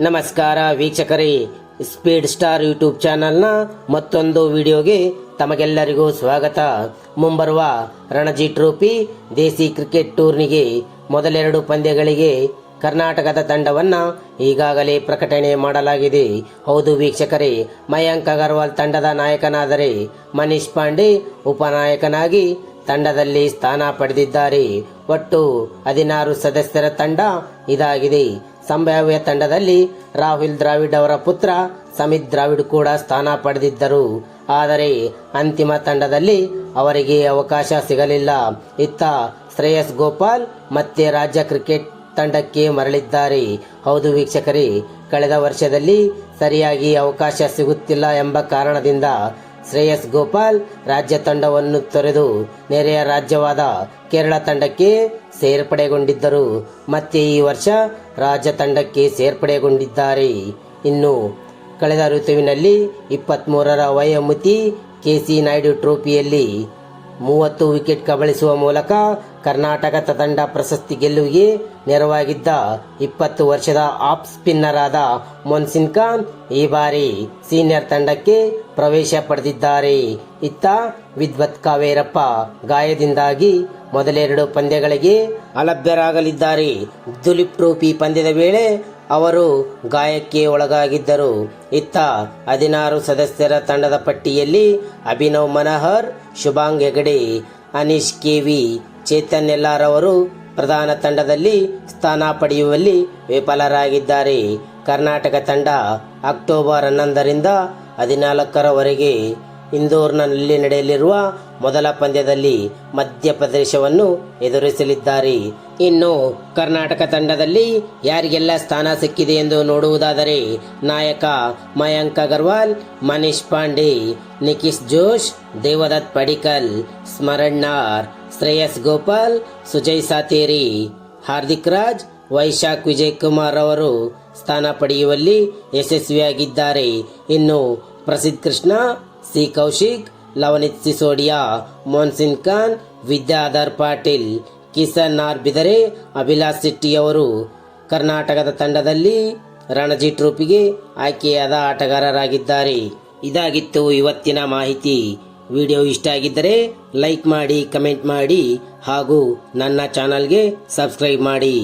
ನಮಸ್ಕಾರ ವೀಕ್ಷಕರೇ, speed star YouTube ಚಾನೆಲ್ನ ಮತ್ತೊಂದು ವಿಡಿಯೋಗೆ ತಮಗೆಲ್ಲರಿಗೂ ಸ್ವಾಗತ. ಮುಂಬರುವ ರಣಜಿ ಟ್ರೋಫಿ ದೇಸಿ ಕ್ರಿಕೆಟ್ ಟೂರ್ನಿಗೆ ಮೊದಲೆರಡು ಪಂದ್ಯಗಳಿಗೆ ಕರ್ನಾಟಕದ ತಂಡವನ್ನ ಈಗಾಗಲೇ ಪ್ರಕಟಣೆ ಮಾಡಲಾಗಿದೆ. ಹೌದು ವೀಕ್ಷಕರೇ, ಮಯಾಂಕ್ ಅಗರ್ವಾಲ್ ತಂಡದ ನಾಯಕನಾದರೆ ಮನೀಶ್ ಪಾಂಡೆ ಉಪನಾಯಕನಾಗಿ ತಂಡದಲ್ಲಿ ಸ್ಥಾನ ಪಡೆದಿದ್ದಾರೆ. ಒಟ್ಟು 16 ಸದಸ್ಯರ ತಂಡ ಇದಾಗಿದೆ. ಸಂಭಾವ್ಯ ತಂಡದಲ್ಲಿ ರಾಹುಲ್ ದ್ರಾವಿಡ್ ಅವರ ಪುತ್ರ ಸಮಿತ್ ದ್ರಾವಿಡ್ ಕೂಡ ಸ್ಥಾನ ಪಡೆದಿದ್ದರು. ಆದರೆ ಅಂತಿಮ ತಂಡದಲ್ಲಿ ಅವರಿಗೆ ಅವಕಾಶ ಸಿಗಲಿಲ್ಲ. ಇತ್ತ ಶ್ರೇಯಸ್ ಗೋಪಾಲ್ ಮತ್ತೆ ರಾಜ್ಯ ಕ್ರಿಕೆಟ್ ತಂಡಕ್ಕೆ ಮರಳಿದ್ದಾರೆ. ಹೌದು ವೀಕ್ಷಕರೇ, ಕಳೆದ ವರ್ಷದಲ್ಲಿ ಸರಿಯಾಗಿ ಅವಕಾಶ ಸಿಗುತ್ತಿಲ್ಲ ಎಂಬ ಕಾರಣದಿಂದ ಶ್ರೇಯಸ್ ಗೋಪಾಲ್ ರಾಜ್ಯ ತಂಡವನ್ನು ತೊರೆದು ನೆರೆಯ ರಾಜ್ಯವಾದ ಕೇರಳ ತಂಡಕ್ಕೆ ಸೇರ್ಪಡೆಗೊಂಡಿದ್ದರು. ಮತ್ತೆ ಈ ವರ್ಷ ರಾಜ್ಯ ತಂಡಕ್ಕೆ ಸೇರ್ಪಡೆಗೊಂಡಿದ್ದಾರೆ. ಇನ್ನು ಕಳೆದ ಋತುವಿನಲ್ಲಿ 23ರ ವಯೋಮಿತಿ ಕೆಸಿ ನಾಯ್ಡು ಟ್ರೋಫಿಯಲ್ಲಿ 30 ವಿಕೆಟ್ ಕಬಳಿಸುವ ಮೂಲಕ ಕರ್ನಾಟಕ ತಂಡ ಪ್ರಶಸ್ತಿ ಗೆಲುವಿಗೆ ನೆರವಾಗಿದ್ದ 20 ವರ್ಷದ ಆಫ್ ಸ್ಪಿನ್ನರ್ ಆದ ಮೊನ್ಸಿನ್ ಖಾನ್ ಈ ಬಾರಿ ಸೀನಿಯರ್ ತಂಡಕ್ಕೆ ಪ್ರವೇಶ ಪಡೆದಿದ್ದಾರೆ. ಇತ್ತ ವಿದ್ವತ್ ಕಾವೇರಪ್ಪ ಗಾಯದಿಂದಾಗಿ ಮೊದಲೆರಡು ಪಂದ್ಯಗಳಿಗೆ ಅಲಭ್ಯರಾಗಲಿದ್ದಾರೆ. ದುಲೀಪ್ ಟ್ರೋಫಿ ಪಂದ್ಯದ ವೇಳೆ ಅವರು ಗಾಯಕ್ಕೆ ಒಳಗಾಗಿದ್ದರು. ಇತ್ತ 16 ಸದಸ್ಯರ ತಂಡದ ಪಟ್ಟಿಯಲ್ಲಿ ಅಭಿನವ್ ಮನೋಹರ್, ಶುಭಾಂಗ್ ಹೆಗಡೆ, ಅನೀಶ್ ಕೆವಿ, ಚೇತನ್ ಎಲ್ಲಾರ್ ಅವರು ಪ್ರಧಾನ ತಂಡದಲ್ಲಿ ಸ್ಥಾನ ಪಡೆಯುವಲ್ಲಿ ವಿಫಲರಾಗಿದ್ದಾರೆ. ಕರ್ನಾಟಕ ತಂಡ ಅಕ್ಟೋಬರ್ 11ರಿಂದ 14ರವರೆಗೆ ಇಂದೋರ್ನಲ್ಲಿ ನಡೆಯಲಿರುವ ಮೊದಲ ಪಂದ್ಯದಲ್ಲಿ ಮಧ್ಯಪ್ರದೇಶವನ್ನು ಎದುರಿಸಲಿದ್ದಾರೆ. ಇನ್ನು ಕರ್ನಾಟಕ ತಂಡದಲ್ಲಿ ಯಾರಿಗೆಲ್ಲ ಸ್ಥಾನ ಸಿಕ್ಕಿದೆ ಎಂದು ನೋಡುವುದಾದರೆ ನಾಯಕ ಮಯಾಂಕ್ ಅಗರ್ವಾಲ್, ಮನೀಶ್ ಪಾಂಡೆ, ನಿಖಿತ್ ಜೋಶ್, ದೇವದತ್ ಪಡಿಕ್ಕಲ್, ಸ್ಮರಣ್ ನಾರ್, ಶ್ರೇಯಸ್ ಗೋಪಾಲ್, ಸುಜಯ್ ಸಾತೇರಿ, ಹಾರ್ದಿಕ್ ರಾಜ್, ವೈಶಾಖ್ ವಿಜಯ್ ಕುಮಾರ್ ಅವರು ಸ್ಥಾನ ಪಡೆಯುವಲ್ಲಿ ಯಶಸ್ವಿಯಾಗಿದ್ದಾರೆ. ಇನ್ನು ಪ್ರಸಿದ್ಧ ಕೃಷ್ಣ, ಸಿ ಕೌಶಿಕ್, ಲವನಿತ್ ಸಿಸೋಡಿಯಾ, ಮೊನ್ಸಿನ್ ಖಾನ್, ವಿದ್ಯಾಧರ್ ಪಾಟೀಲ್, ಕಿಸನ್ ಆರ್ ಬಿದರೆ, ಅಭಿಲಾಷ್ ಶೆಟ್ಟಿ ಅವರು ಕರ್ನಾಟಕದ ತಂಡದಲ್ಲಿ ರಣಜಿ ಟ್ರೋಫಿಗೆ ಆಯ್ಕೆಯಾದ ಆಟಗಾರರಾಗಿದ್ದಾರೆ. ಇದಾಗಿತ್ತು ಇವತ್ತಿನ ಮಾಹಿತಿ. ವಿಡಿಯೋ ಇಷ್ಟ ಆಗಿದ್ದರೆ ಲೈಕ್ ಮಾಡಿ, ಕಮೆಂಟ್ ಮಾಡಿ ಹಾಗೂ ನನ್ನ ಚಾನಲ್ಗೆ ಸಬ್ಸ್ಕ್ರೈಬ್ ಮಾಡಿ.